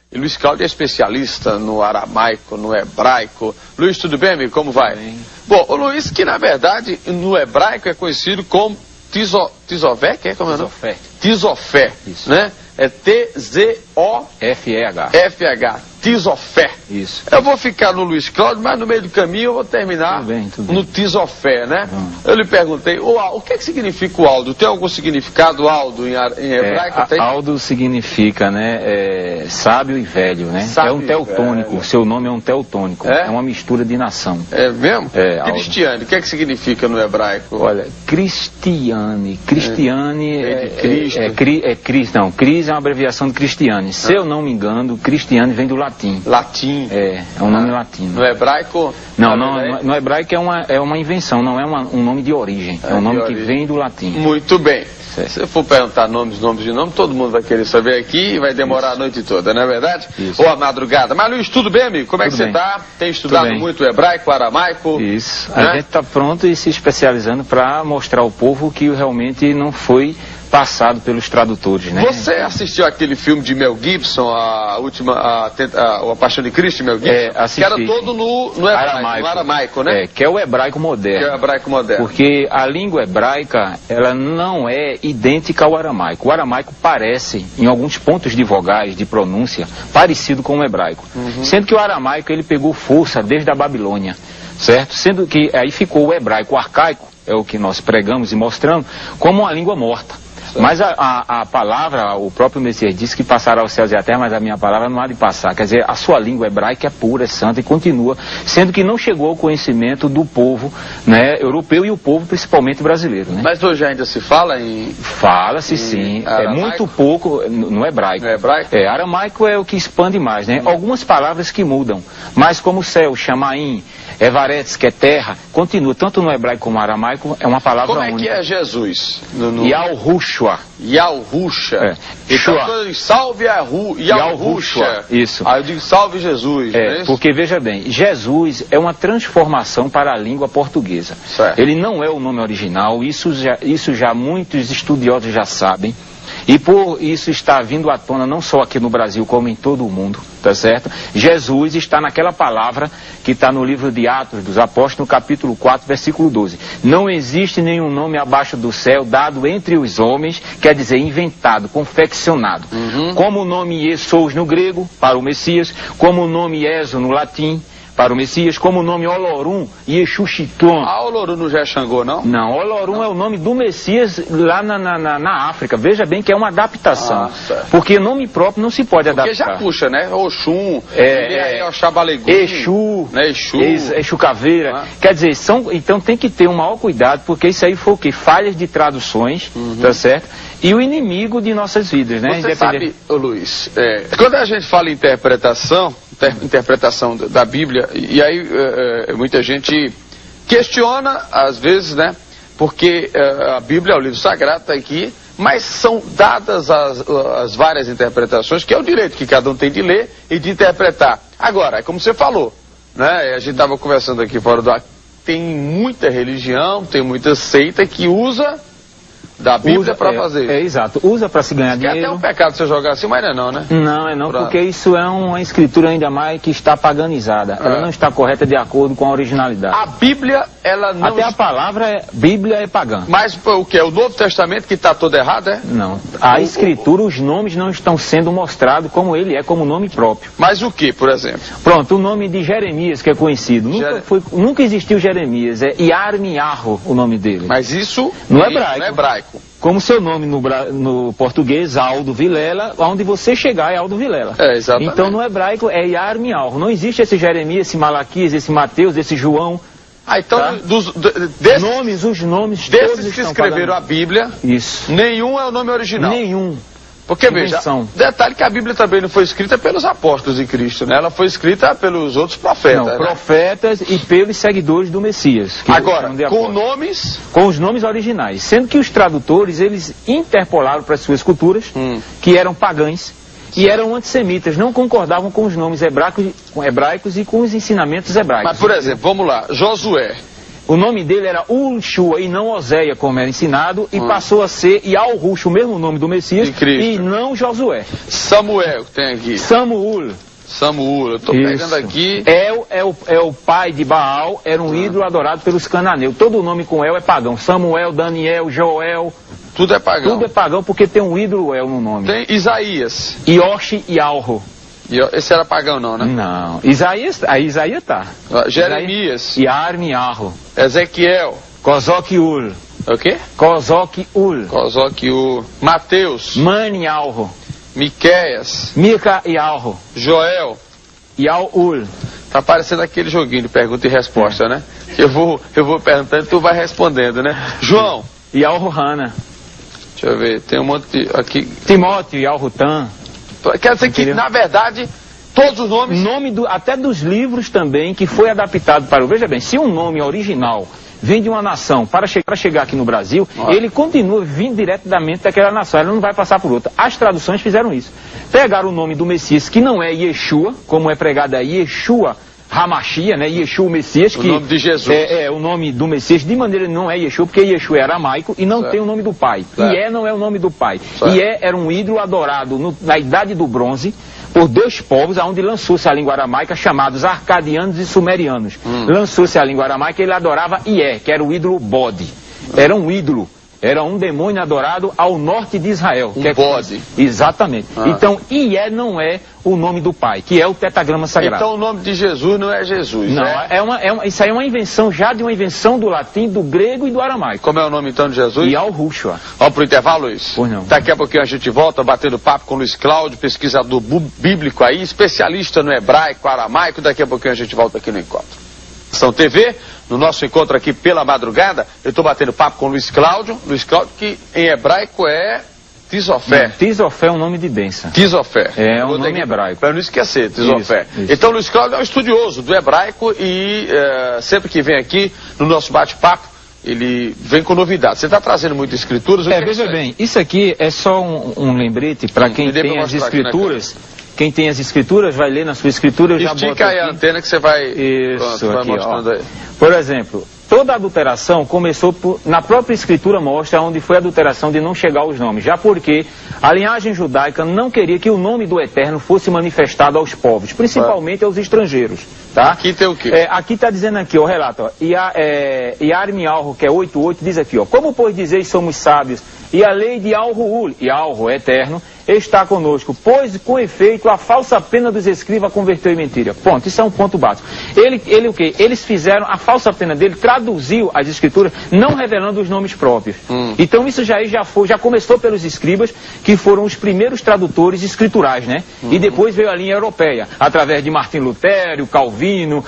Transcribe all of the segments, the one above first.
E Luiz Cláudio é especialista no aramaico, no hebraico. Luiz, tudo bem, amigo? Como vai? Bem. Bom, o Luiz, que na verdade no hebraico é conhecido como Tizofé, que é como é? Tizofé. Tizofé, Isso. né? É F-E-H. T-Z-O-F-H, Tizofé. Isso. Eu vou ficar no Luiz Cláudio, mas no meio do caminho eu vou terminar Tudo bem. no Tizofé, né? Eu lhe perguntei, o que significa o Aldo? Tem algum significado, Aldo, em hebraico? Tem? Aldo significa, né, sábio e velho, né? Sábio é um teutônico, velho. Seu nome é um teutônico, É? é uma mistura de nação. É mesmo? É, Aldo. Cristiane, o que significa no hebraico? Olha, Cristiane Cristo. Cris é uma abreviação de Cristiane. Se eu não me engano, Cristiane vem do latim. Latim. É um nome latino. No hebraico? No hebraico é uma invenção, não é um nome de origem. É um nome que vem do latim. Muito bem. Certo. Se eu for perguntar nomes de nome, todo mundo vai querer saber aqui e vai demorar a noite toda, não é verdade? Isso. Ou a madrugada. Mas Luiz, tudo bem, amigo? Como é que Tudo você bem. está? Tem estudado bem. muito o hebraico, o aramaico? Isso. Né? A gente está pronto e se especializando para mostrar ao povo que realmente não foi passado pelos tradutores, né? Você assistiu aquele filme de Mel Gibson, a Paixão de Cristo, de Mel Gibson? Assisti. Que era todo no aramaico, né? Que é o hebraico moderno. Que é o hebraico moderno. Porque a língua hebraica, ela não é idêntica ao aramaico. O aramaico parece, em alguns pontos de vogais, de pronúncia, parecido com o hebraico. Sendo que o aramaico, ele pegou força desde a Babilônia, certo? Sendo que aí ficou o hebraico arcaico, é o que nós pregamos e mostramos, como uma língua morta. Mas a palavra, o próprio Messias disse que passará os céus e a terra, mas a minha palavra não há de passar. Quer dizer, a sua língua hebraica é pura, é santa e continua, sendo que não chegou ao conhecimento do povo, né, europeu e o povo principalmente brasileiro, né? Mas hoje ainda se fala em... Fala-se sim, aramaico? É muito pouco no hebraico. No hebraico? Aramaico é o que expande mais, né? Algumas palavras que mudam, mas como céu, chamaim, evaretes, que é terra, continua, tanto no hebraico como no aramaico, é uma palavra única. Como é que é Jesus? Yahushua. Yahushua. Então, quando eu digo, salve Yahushua. Isso. Aí eu digo, salve Jesus. Porque veja bem, Jesus é uma transformação para a língua portuguesa. Certo. Ele não é o nome original, isso já muitos estudiosos já sabem. E por isso está vindo à tona não só aqui no Brasil, como em todo o mundo, tá certo? Jesus está naquela palavra que está no livro de Atos dos Apóstolos, no capítulo 4, versículo 12. Não existe nenhum nome abaixo do céu dado entre os homens, quer dizer, inventado, confeccionado. Como o nome Iesous no grego, para o Messias, como o nome Ezo no latim, para o Messias, como o nome Olorum e Exuxiton. Olorum não já é Xangô, não? Não, Olorum é o nome do Messias lá na África. Veja bem que é uma adaptação. Porque nome próprio não se pode adaptar. Porque já puxa, né? Oxum, Oxabalegum, Exu, né? Exu Caveira. Quer dizer, então tem que ter um maior cuidado, porque isso aí foi o quê? Falhas de traduções, tá certo? E o inimigo de nossas vidas, né? Você sabe, Luiz, quando a gente fala em interpretação da Bíblia, e aí muita gente questiona, às vezes, né? Porque a Bíblia é o livro sagrado, está aqui, mas são dadas as várias interpretações, que é o direito que cada um tem de ler e de interpretar. Agora, é como você falou, né? A gente estava conversando aqui fora do ar, tem muita religião, tem muita seita que usa da Bíblia para fazer. Exato. Usa para se ganhar dinheiro. É até um pecado você jogar assim, mas não, né? Não, porque isso é uma escritura ainda mais que está paganizada. Ela não está correta de acordo com a originalidade. A Bíblia, ela não... Até a palavra Bíblia é pagã. Mas o que? O Novo Testamento que está todo errado, é? Não. A escritura, os nomes não estão sendo mostrados como ele é, como nome próprio. Mas o que, por exemplo? Pronto, o nome de Jeremias, que é conhecido. Nunca existiu Jeremias, é Yarmiarro o nome dele. Mas isso no hebraico. No hebraico. Como seu nome no português, Aldo Vilela, onde você chegar é Aldo Vilela. Exatamente. Então no hebraico é Yarmiarro. Não existe esse Jeremias, esse Malaquias, esse Mateus, esse João. Então, tá? Os nomes desses que escreveram a Bíblia, isso. Nenhum é o nome original. Nenhum. Porque, veja, detalhe que a Bíblia também não foi escrita pelos apóstolos de Cristo, né? Ela foi escrita pelos outros profetas. Não, profetas e pelos seguidores do Messias. Agora, com nomes? Com os nomes originais. Sendo que os tradutores, eles interpolaram para as suas culturas, que eram pagãs, e eram antissemitas, não concordavam com os nomes hebraicos e com os ensinamentos hebraicos. Mas, por exemplo, vamos lá, Josué. O nome dele era Ulshua e não Oséia, como era ensinado, e passou a ser Yahrush, o mesmo nome do Messias, e não Josué. Samuel, tem aqui. Samuel, eu estou pegando aqui. É o pai de Baal, era um ídolo adorado pelos cananeus. Todo o nome com El é pagão. Samuel, Daniel, Joel. Tudo é pagão. Tudo é pagão porque tem um ídolo El no nome. Tem Isaías. Yoshi e Alro. Esse era pagão não, né? Não. Isaías tá. Jeremias. Yarmi Arro. Ezequiel. Kozok-ul. O quê? Kozok-ul. Mateus. Mani Alro. Miqueias. Mica e Alro. Joel. Yaul. Tá parecendo aquele joguinho de pergunta e resposta, né? Eu vou perguntando e tu vai respondendo, né? João. Yalruhana. Deixa eu ver, tem um monte de... aqui. Timóteo, Yalrutan. Quer dizer que, na verdade, todos os nomes... Até dos livros também, que foi adaptado para o... Veja bem, se um nome original vem de uma nação para chegar aqui no Brasil, ele continua vindo diretamente daquela nação, ele não vai passar por outra. As traduções fizeram isso. Pegaram o nome do Messias, que não é Yeshua, como é pregado aí, Yeshua Hamashia, né? Yeshua o Messias, que... O nome de Jesus. É o nome do Messias, de maneira não é Yeshua, porque Yeshua é aramaico e não tem o nome do pai. Ié não é o nome do pai. Ié era um ídolo adorado na Idade do Bronze, por 2 povos, onde lançou-se a língua aramaica, chamados arcadianos e sumerianos. Lançou-se a língua aramaica e ele adorava Ié, que era o ídolo bode. Era um ídolo, era um demônio adorado ao norte de Israel. Bode. Exatamente. Então, Ié não é o nome do pai, que é o tetragrama sagrado. Então o nome de Jesus não é Jesus, não, né? Isso aí é uma invenção, já de uma invenção do latim, do grego e do aramaico. Como é o nome então de Jesus? Yalrushua. Vamos pro intervalo, Luiz? Pois não. Daqui a pouquinho a gente volta batendo papo com o Luiz Cláudio, pesquisador bíblico aí, especialista no hebraico, aramaico. Daqui a pouquinho a gente volta aqui no Encontro. São TV, no nosso encontro aqui pela madrugada, eu estou batendo papo com o Luiz Cláudio, que em hebraico é Tisofé. Tisofé é um nome de bênção. Tisofé. É um nome hebraico. Para não esquecer, Tisofé. Isso. Então, Luiz Cláudio é um estudioso do hebraico e sempre que vem aqui no nosso bate-papo, ele vem com novidades. Você está trazendo muitas escrituras? Veja bem, isso aqui é só um lembrete para quem tem as escrituras. Quem tem as escrituras vai ler na sua escritura. Eu já boto Estica aí a antena que você vai, isso, vai aqui, mostrando aí. Por exemplo, toda adulteração começou na própria escritura, mostra onde foi a adulteração de não chegar aos nomes. Já porque a linhagem judaica não queria que o nome do Eterno fosse manifestado aos povos, principalmente aos estrangeiros. Tá? Aqui tem o quê? Aqui está dizendo aqui, o relato, Yarmi Alro, que é 8:8, diz aqui, como pois dizeis somos sábios, e a lei de Alruul, e Alro é eterno, está conosco, pois com efeito a falsa pena dos escribas converteu em mentira. Ponto, isso é um ponto básico. Ele o quê? Eles fizeram, a falsa pena dele traduziu as escrituras, não revelando os nomes próprios. Então isso já começou pelos escribas, que foram os primeiros tradutores escriturais, né? E depois veio a linha europeia, através de Martim Lutero, Calvino,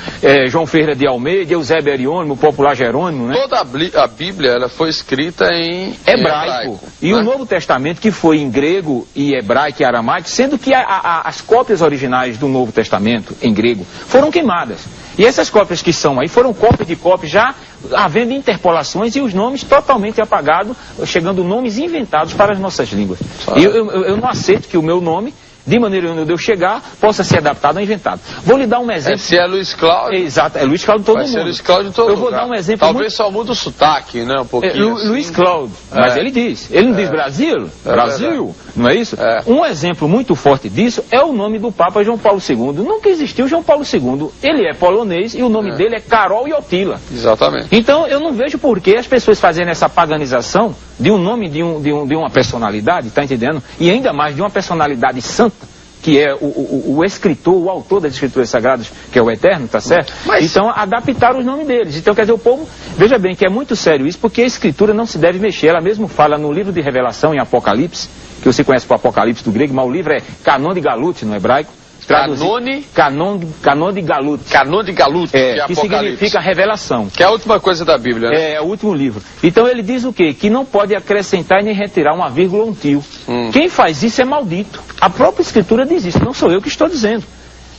João Ferreira de Almeida, Eusébio Ariônimo, o popular Jerônimo, né? Toda a Bíblia ela foi escrita em hebraico. E o Novo Testamento, que foi em grego e hebraico e aramaico, sendo que as cópias originais do Novo Testamento, em grego, foram queimadas. E essas cópias que são aí foram cópias de cópias, já havendo interpolações e os nomes totalmente apagados, chegando nomes inventados para as nossas línguas. Eu não aceito que o meu nome, de maneira onde eu chegar, possa ser adaptado ou inventado. Vou lhe dar um exemplo. Se é Luiz Cláudio. Exato, é Luiz Cláudio em todo mundo. Ser Luiz Cláudio em todo eu vou dar um exemplo. Talvez só muda o sotaque, né? Um pouquinho. Luiz Cláudio. Mas ele diz. Ele não diz Brasil? Brasil, não é isso? Um exemplo muito forte disso é o nome do Papa João Paulo II. Nunca existiu João Paulo II. Ele é polonês e o nome dele é Karol Wojtyła. Exatamente. Então eu não vejo por que as pessoas fazerem essa paganização de um nome de uma personalidade, tá entendendo? E ainda mais de uma personalidade santa, que é o escritor, o autor das escrituras sagradas, que é o Eterno, tá certo? Então, adaptar os nomes deles. Então, quer dizer, o povo, veja bem que é muito sério isso, porque a escritura não se deve mexer. Ela mesmo fala no livro de Revelação, em Apocalipse, que você conhece por Apocalipse do grego, mas o livro é Canon de Galut, no hebraico. Canon de Galut. Canon de Galut, que significa revelação. Que é a última coisa da Bíblia, né? É o último livro. Então ele diz o quê? Que não pode acrescentar nem retirar uma vírgula ou um tio. Quem faz isso é maldito. A própria Escritura diz isso, não sou eu que estou dizendo.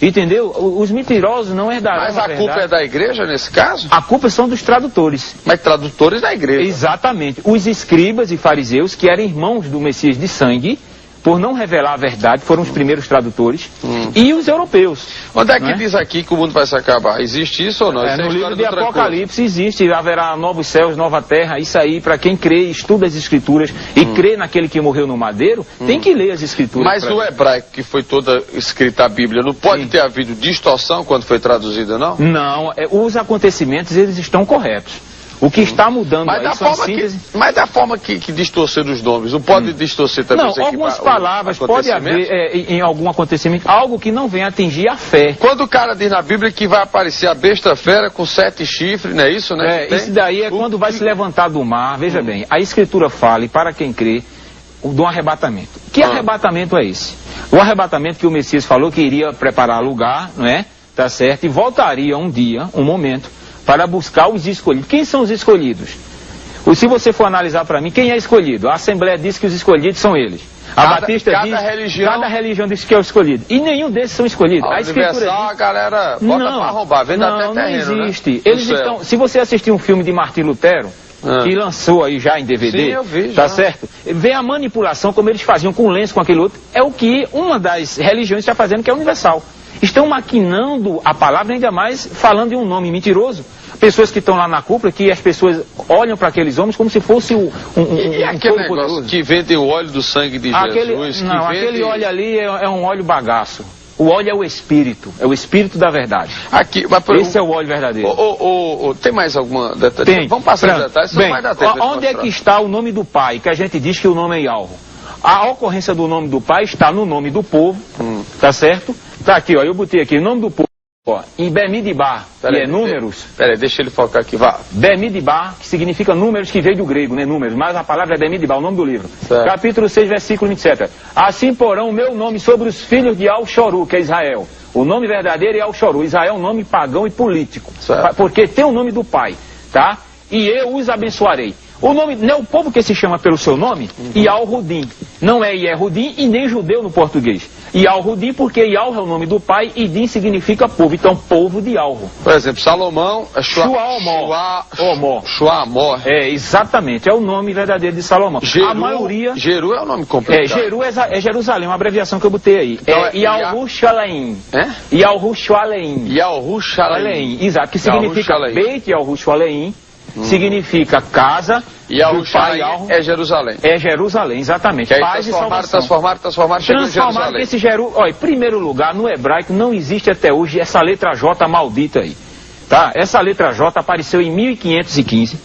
Entendeu? Os mentirosos não herdarão. Mas a culpa é da igreja nesse caso? A culpa são dos tradutores. Mas tradutores da igreja. Exatamente. Os escribas e fariseus, que eram irmãos do Messias de sangue, por não revelar a verdade, foram os primeiros tradutores, e os europeus. Onde é que diz aqui que o mundo vai se acabar? Existe isso ou não? Isso no livro de Apocalipse existe, haverá novos céus, nova terra, isso aí, para quem crê, estuda as escrituras e crê naquele que morreu no madeiro, tem que ler as escrituras. Mas o hebraico, que foi toda escrita a Bíblia, não pode ter havido distorção quando foi traduzida, não? Não, os acontecimentos, eles estão corretos. O que está mudando aí são síntese... Mas da forma que distorceram os nomes, não pode distorcer também? Não, algumas palavras, pode haver em algum acontecimento, algo que não venha atingir a fé. Quando o cara diz na Bíblia que vai aparecer a besta fera com 7 chifres, não é isso, né? Isso daí é quando vai se levantar do mar, veja bem, a Escritura fala, e para quem crê, do arrebatamento. Que arrebatamento é esse? O arrebatamento que o Messias falou que iria preparar lugar, não é? Tá certo? E voltaria um dia, um momento, para buscar os escolhidos. Quem são os escolhidos? Se você for analisar para mim, quem é escolhido? A Assembleia diz que os escolhidos são eles. A Batista diz que cada religião diz que é o escolhido. E nenhum desses são escolhidos. A Universal, a galera bota para arrombar, vende até terreno, não existe. Né? Eles estão, se você assistir um filme de Martim Lutero, que lançou aí já em DVD, sim, eu vi, tá certo? Vê a manipulação, como eles faziam com o lenço, com aquele outro, é o que uma das religiões está fazendo, que é universal. Estão maquinando a palavra, ainda mais falando de um nome mentiroso. Pessoas que estão lá na cúpula, que as pessoas olham para aqueles homens como se fosse e aquele negócio poderoso. Que vende o óleo do sangue de Jesus? Não, aquele óleo ali é um óleo bagaço. O óleo é o Espírito da verdade. Esse é o óleo verdadeiro. Tem mais alguma detalhe? Tem. Vamos passar os detalhes, senão vai dar tempo. Onde é que está o nome do Pai, que a gente diz que o nome é Yahweh? A ocorrência do nome do Pai está no nome do povo, tá certo? Tá aqui, ó, eu botei aqui o nome do povo, ó, em Bemidbar, que é números. Peraí, deixa ele focar aqui, vá. Bemidbar, que significa números, que veio do grego, né, números, mas a palavra é Bemidbar, o nome do livro. Certo. Capítulo 6, versículo 27. Assim porão o meu nome sobre os filhos de Al-Shoru, que é Israel. O nome verdadeiro é Al-Shoru. Israel é um nome pagão e político, porque tem o nome do Pai, tá? E eu os abençoarei. O nome, não é o povo que se chama pelo seu nome, Yal-Rudim. Não é Yehudim e nem judeu no português. Yal-Rudim porque Yal é o nome do pai e Din significa povo. Então, povo de Yalro. Por exemplo, Salomão é Shuamor. É, exatamente. É o nome verdadeiro de Salomão. A maioria... Jeru é o nome completo. Jeru é Jerusalém, uma abreviação que eu botei aí. Então, Yalru-Shalaim. Yalru-Shalaim. Yalru-Shalaim. Exato, que significa Beit Yalru-Shalaim. Significa casa. E Al-Shalaim é Jerusalém. É Jerusalém, exatamente. Paz e salvação. Transformaram que esse em primeiro lugar, no hebraico não existe até hoje essa letra J maldita aí. Tá? Essa letra J apareceu em 1515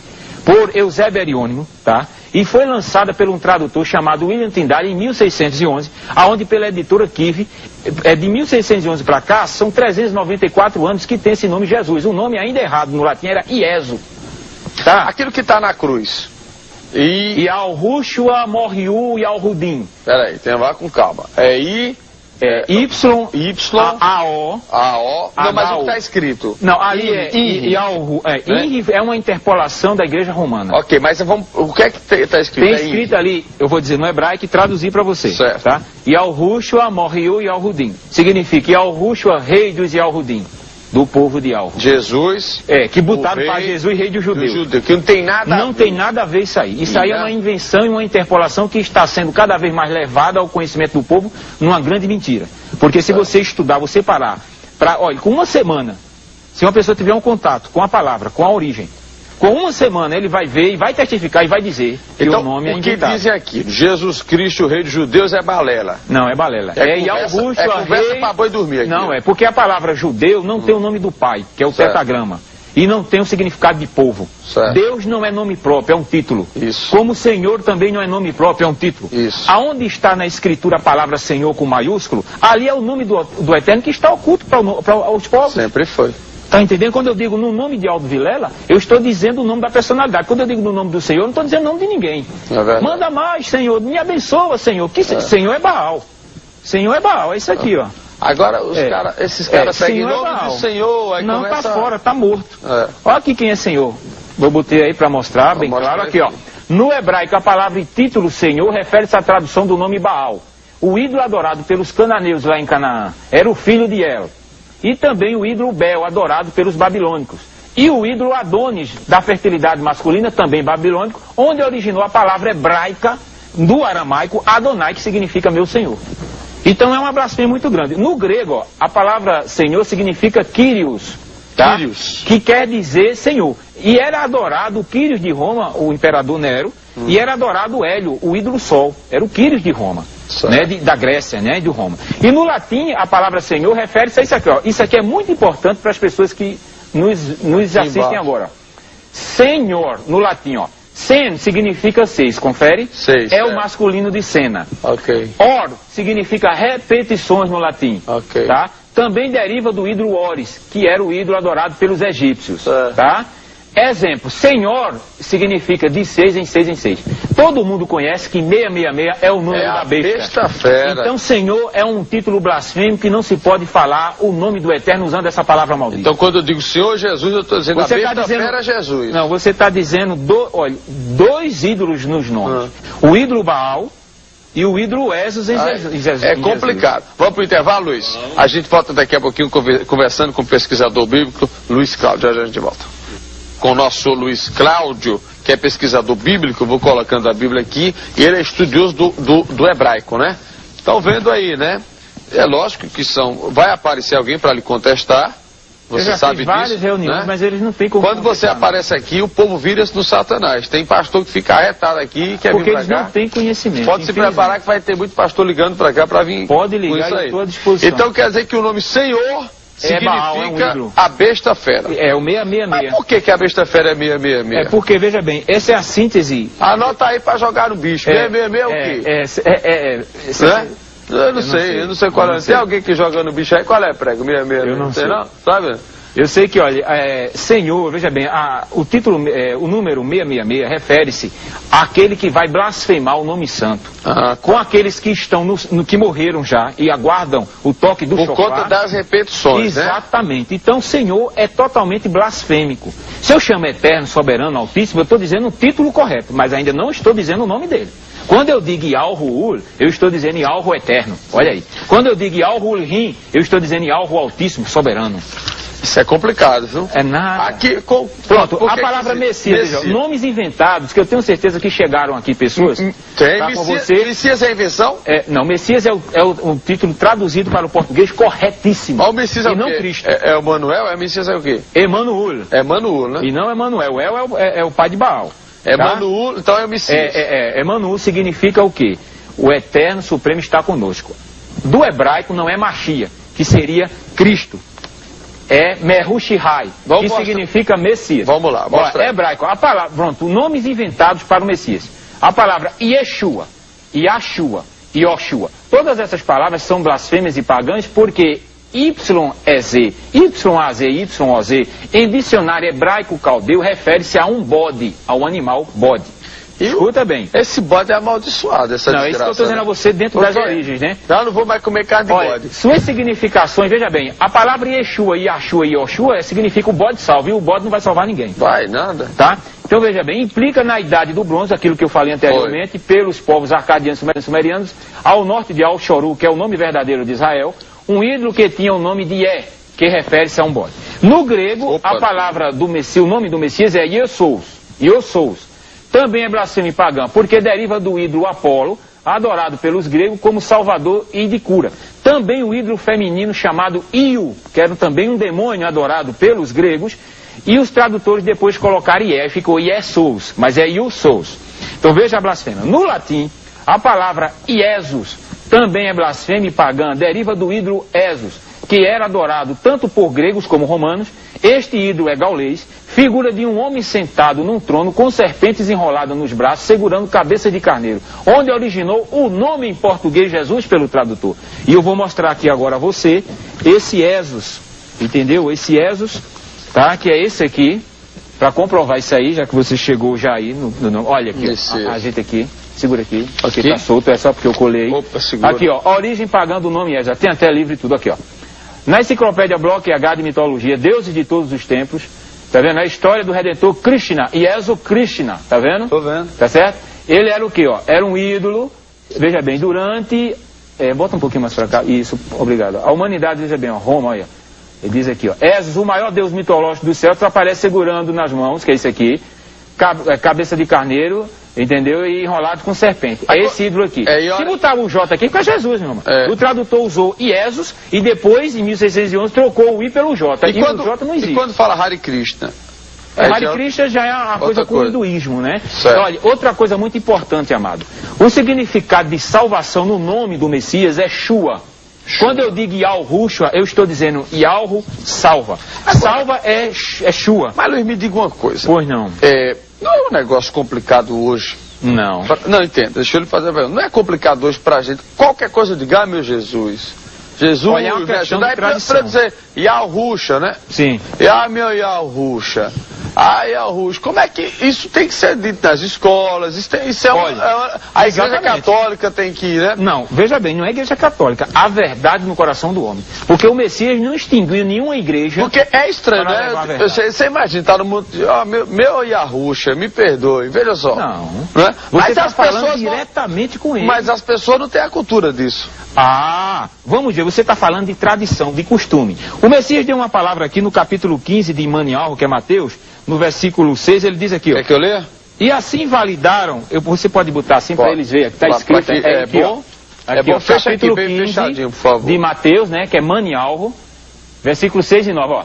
por Eusébio Ariônimo, tá? E foi lançada por um tradutor chamado William Tyndale em 1611, aonde pela editora Kive, de 1611 para cá, são 394 anos que tem esse nome Jesus. O nome ainda errado no latim era Ieso. Tá? Aquilo que está na cruz. Yal-Rushua, Morriu, Yal-Rudim. Peraí, tem lá com calma. Y, A-O. Não, mas o que está escrito? Não, ali é uma interpolação da igreja romana. Ok, mas o que é que está escrito? Tem escrito ali, eu vou dizer no hebraico e traduzir para você. Certo. Tá? Yal-Rushua, Morriu, Yal-Rudim. Significa Yal-Rushua, rei dos Yal-Rudim. Do povo de Alvo. Jesus. Que botaram para Jesus, rei dos judeus. Que não tem nada a ver. Não tem nada a ver isso aí. Isso aí é uma invenção e uma interpolação que está sendo cada vez mais levada ao conhecimento do povo numa grande mentira. Porque se você estudar, você parar, olha, com uma semana, se uma pessoa tiver um contato com a palavra, com a origem, com uma semana ele vai ver e vai testificar e vai dizer que o nome é inventado. O que dizem aqui? Jesus Cristo, o rei dos judeus, é balela. Não, é balela. Conversa para boi dormir aqui. Não, porque a palavra judeu não tem o nome do pai, que é o pentagrama. E não tem o significado de povo. Certo. Deus não é nome próprio, é um título. Isso. Como Senhor também não é nome próprio, é um título. Isso. Aonde está na escritura a palavra Senhor com maiúsculo, ali é o nome do Eterno que está oculto para os povos. Sempre foi. Tá entendendo? Quando eu digo no nome de Aldo Vilela, eu estou dizendo o nome da personalidade. Quando eu digo no nome do Senhor, eu não estou dizendo o nome de ninguém. Manda mais, Senhor. Me abençoa, Senhor. Senhor é Baal. Senhor é Baal. É isso aqui, ó. Agora, esses caras seguem o nome do Senhor. Aí não, tá fora, tá morto. Olha aqui quem é Senhor. Vou botar aí para mostrar, bem claro. Aqui, ó. No hebraico, a palavra e título Senhor refere-se à tradução do nome Baal. O ídolo adorado pelos cananeus lá em Canaã era o filho de El. E também o ídolo Bel, adorado pelos babilônicos. E o ídolo Adonis, da fertilidade masculina, também babilônico, onde originou a palavra hebraica do aramaico Adonai, que significa meu Senhor. Então é uma blasfêmia muito grande. No grego, ó, a palavra Senhor significa Kyrios, tá? Kyrios. Que quer dizer Senhor. E era adorado o Kyrios de Roma, o imperador Nero, e era adorado o Hélio, o ídolo Sol. Era o Kyrios de Roma, né, da Grécia, né, de Roma. E no latim, a palavra Senhor refere-se a isso aqui. Ó. Isso aqui é muito importante para as pessoas que nos assistem agora. Senhor, no latim, ó. Sen significa seis, confere? Seis, é o masculino de cena. Ok. Or significa repetições no latim. Ok. Tá? Também deriva do ídolo Oris, que era o ídolo adorado pelos egípcios. Tá? Exemplo, Senhor significa de 6 em 6 em 6. Todo mundo conhece que 666 é o número da besta. Fera. Então Senhor é um título blasfêmico que não se pode falar o nome do Eterno usando essa palavra maldita. Então quando eu digo Senhor Jesus, eu estou dizendo você a besta fera Jesus. Não, você está dizendo olha, dois ídolos nos nomes. O ídolo Baal e o ídolo Esos em Jesus. É complicado. Vamos para o intervalo, Luiz? A gente volta daqui a pouquinho conversando com o pesquisador bíblico Luiz Cláudio. Já a gente volta. Com o nosso Luiz Cláudio, que é pesquisador bíblico, eu vou colocando a Bíblia aqui, e ele é estudioso do hebraico, né? Estão vendo aí, né? É lógico que vai aparecer alguém para lhe contestar, você sabe disso. Várias reuniões, né? Mas eles não têm como. Quando você aparece aqui, o povo vira-se no Satanás. Tem pastor que fica arretado aqui e quer vir para cá. Porque eles não têm conhecimento. Pode se preparar que vai ter muito pastor ligando para cá para vir. Pode ligar, eu estou à disposição. Então quer dizer que o nome Senhor significa Baal, a besta fera. É o 666. Mas por que a besta fera é 666? É porque, veja bem, essa é a síntese. Anota aí pra jogar no bicho. 666 é o quê? Eu não sei qual é. Tem alguém que joga no bicho aí? Qual é, prego? 666? Eu não sei. Não? Sabe? Eu sei que, olha, Senhor, veja bem, o título, o número 666 refere-se àquele que vai blasfemar o nome santo. Com aqueles que estão que morreram já e aguardam o toque do chofar. Por conta das repetições, exatamente. Né? Então, Senhor é totalmente blasfêmico. Se eu chamo Eterno, Soberano, Altíssimo, eu estou dizendo o título correto, mas ainda não estou dizendo o nome dele. Quando eu digo Yal-Ru'ul, eu estou dizendo Yal-Ru Eterno. Olha aí. Quando eu digo Yal-Ru'l-Rim, eu estou dizendo Yal-Ru Altíssimo, Soberano. Isso é complicado, viu? É nada. Aqui, pronto, a palavra Messias, veja, nomes inventados, que eu tenho certeza que chegaram aqui pessoas. Tem, tá Messias é invenção? Não, Messias é o título traduzido para o português corretíssimo. O Messias e não Cristo. É o Manuel? Messias é o quê? Emanuel. Emanuel, né? E não Emanuel. El é o pai de Baal. Emanuel, tá? Então é o Messias. Emanuel significa o quê? O Eterno Supremo está conosco. Do hebraico não é Machia, que seria Cristo. É Mehushihai, que significa Messias. Vamos lá, mostra aí. Hebraico, a palavra, pronto, nomes inventados para o Messias. A palavra Yeshua, Yashua, Yoshua. Todas essas palavras são blasfêmias e pagãs porque YEZ, YAZ, YOZ, em dicionário hebraico caldeu, refere-se a um bode, ao animal bode. Escuta bem. Esse bode é amaldiçoado, essa desgraça. Não, isso que eu estou dizendo a você dentro das origens, né? Não vou mais comer carne de bode. Suas significações, veja bem, a palavra Yeshua, Yashua e Yoshua significa o bode salva, e o bode não vai salvar ninguém. Vai, nada. Tá? Então veja bem, implica na idade do bronze, aquilo que eu falei anteriormente, pelos povos arcadianos e sumerianos, ao norte de Al-Shoru, que é o nome verdadeiro de Israel, um ídolo que tinha o nome de Yeh, que refere-se a um bode. No grego, a palavra do Messias, o nome do Messias é Iosous. Também é blasfêmia pagã, porque deriva do ídolo Apolo, adorado pelos gregos como salvador e de cura. Também o ídolo feminino chamado Iu, que era também um demônio adorado pelos gregos, e os tradutores depois colocaram Ié, ficou Iesous, mas é Iosous. Então veja a blasfêmia. No latim, a palavra Iesus também é blasfêmia pagã, deriva do ídolo Esos, que era adorado tanto por gregos como romanos. Este ídolo é gaulês, figura de um homem sentado num trono com serpentes enroladas nos braços, segurando cabeça de carneiro, onde originou o nome em português Jesus pelo tradutor. E eu vou mostrar aqui agora a você esse Esos, entendeu? Esse Esos, tá? Que é esse aqui, para comprovar isso aí, já que você chegou já aí, olha aqui, ajeita aqui. Segura aqui, porque tá solto, é só porque eu colei. Opa, segura. Aqui, ó, a origem pagã do nome Esos, tem até livro e tudo aqui, ó. Na enciclopédia Bloch H de mitologia, deuses de todos os tempos, tá vendo? A história do Redentor Krishna, Iesu Krishna, tá vendo? Tô vendo. Tá certo? Ele era o quê, ó? Era um ídolo, veja bem, durante... bota um pouquinho mais pra cá, isso, obrigado. A humanidade, veja bem, ó, Roma, olha. Ele diz aqui, ó, Esos, o maior deus mitológico dos céus, aparece segurando nas mãos, que é isso aqui, cabeça de carneiro, entendeu? E enrolado com serpente. É esse ídolo aqui. Se botar o J aqui, fica Jesus, meu irmão. O tradutor usou Iesus e depois, em 1611, trocou o I pelo J. E o J não existe. E quando fala Hare Krishna? Hare Krishna já é uma coisa com o hinduísmo, né? Certo. Olha, outra coisa muito importante, amado. O significado de salvação no nome do Messias é Shua. Quando eu digo Yahushua, eu estou dizendo Yahu salva. Salva é Shua. Mas Luiz, me diga uma coisa. Pois não. Não é um negócio complicado hoje? Não. Não, entendo. Deixa eu lhe fazer a pergunta. Não é complicado hoje pra gente. Qualquer coisa, diga, meu Jesus. Jesus, olha, é uma questão de tradição. Pra dizer Yahushua, né? Sim. Meu Yahushua. Yahushua. Como é que isso tem que ser dito nas escolas? Isso é a Igreja Católica tem que ir, né? Não, veja bem, não é a Igreja Católica. A verdade no coração do homem. Porque o Messias não extinguiu nenhuma igreja. Porque é estranho, né? Você imagina, tá no mundo. Meu Yahushua, me perdoe. Veja só. Não. Né? Você está falando diretamente com ele. Mas as pessoas não têm a cultura disso. Vamos ver, você está falando de tradição, de costume. O Messias deu uma palavra aqui no capítulo 15 de Manialro, que é Mateus, no versículo 6, ele diz aqui, ó. Quer que eu leia? E assim validaram, você pode botar assim para eles verem, está escrito aqui, aqui, bom. Aqui, ó, fecha capítulo aqui, bem 15 fechadinho, por favor. de Mateus, né, que é Manialro, versículo 6 e 9, ó.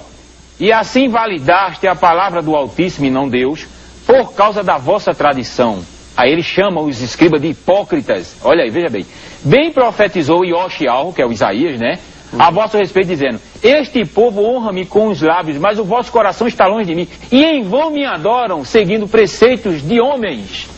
E assim validaste a palavra do Altíssimo e não Deus, por causa da vossa tradição. Aí ele chama os escribas de hipócritas. Olha aí, veja bem. Bem profetizou Yoshiao, que é o Isaías, né? A vosso respeito, dizendo: este povo honra-me com os lábios, mas o vosso coração está longe de mim. E em vão me adoram, seguindo preceitos de homens.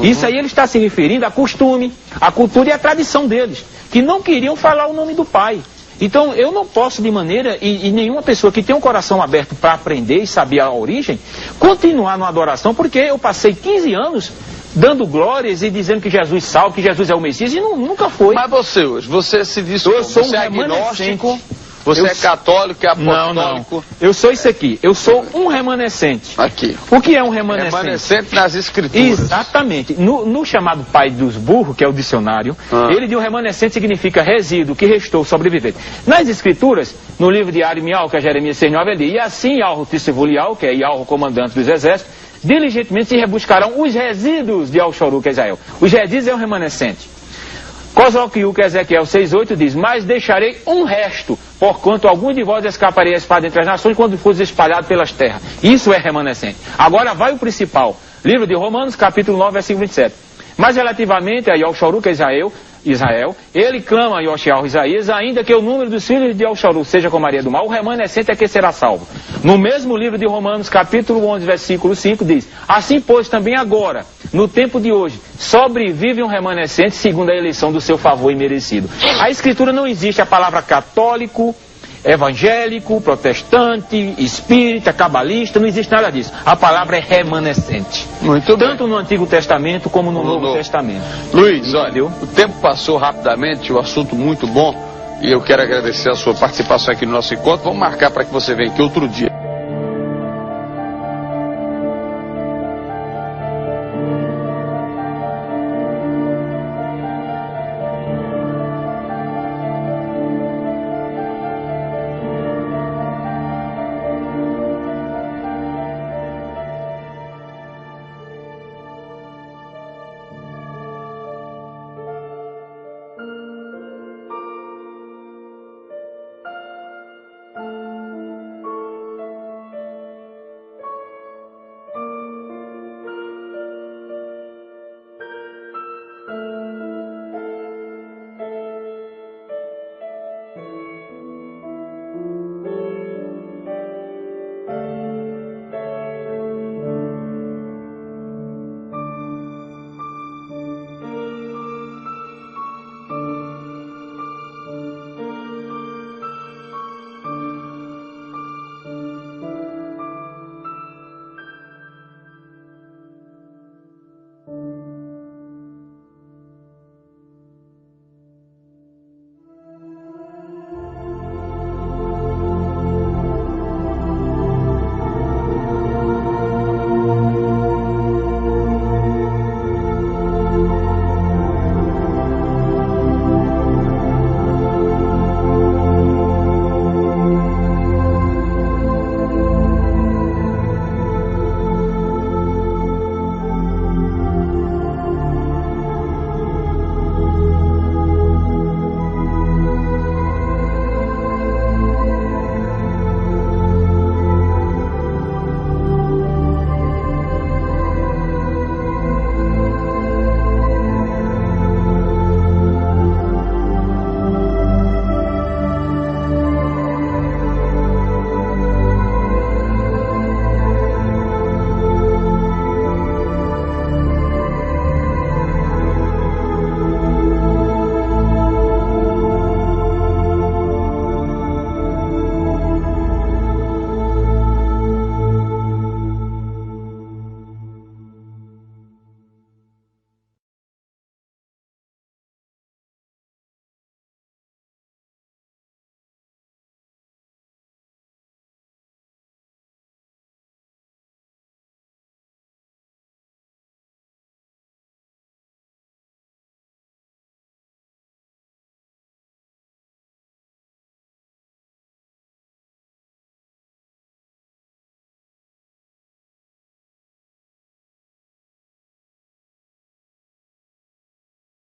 Isso aí ele está se referindo a costume, a cultura e a tradição deles, que não queriam falar o nome do Pai. Então, eu não posso de maneira, e nenhuma pessoa que tem um coração aberto para aprender e saber a origem, continuar numa adoração, porque eu passei 15 anos dando glórias e dizendo que Jesus salva, que Jesus é o Messias, e nunca foi. Mas você hoje, você se diz eu sou você um é agnóstico, você é católico, é apostólico? Não. Eu sou isso aqui, eu sou um remanescente. Aqui. O que é um remanescente? Remanescente nas escrituras. Exatamente. No chamado Pai dos Burros, que é o dicionário, ele diz: um remanescente significa resíduo, que restou, sobrevivente. Nas escrituras, no livro de Arimial, que é Jeremias 6,9, ele diz: e assim Yahweh Tissevulial, que é Yahweh comandante dos exércitos, diligentemente se rebuscarão os resíduos de Al-Shoru, que é Israel. Os resíduos é um remanescente. Cosroquiu, que é Ezequiel 6,8, diz: mas deixarei um resto, porquanto algum de vós escaparei a espada entre as nações quando fores espalhado pelas terras. Isso é remanescente. Agora vai o principal. Livro de Romanos, capítulo 9, versículo 27. Mas relativamente a Al-Shoru, que é Israel, ele clama a Yoshiao Isaías, ainda que o número dos filhos de Al-Shoru seja como Maria do Mal, o remanescente é que será salvo. No mesmo livro de Romanos, capítulo 11, versículo 5, diz: assim, pois, também agora, no tempo de hoje, sobrevive um remanescente segundo a eleição do seu favor imerecido. A escritura não existe a palavra católico, evangélico, protestante, espírita, cabalista, não existe nada disso. A palavra é remanescente. Muito bem. Tanto no Antigo Testamento como no Novo Testamento. Luiz, olha, o tempo passou rapidamente, o assunto muito bom, e eu quero agradecer a sua participação aqui no nosso encontro. Vamos marcar para que você venha aqui outro dia.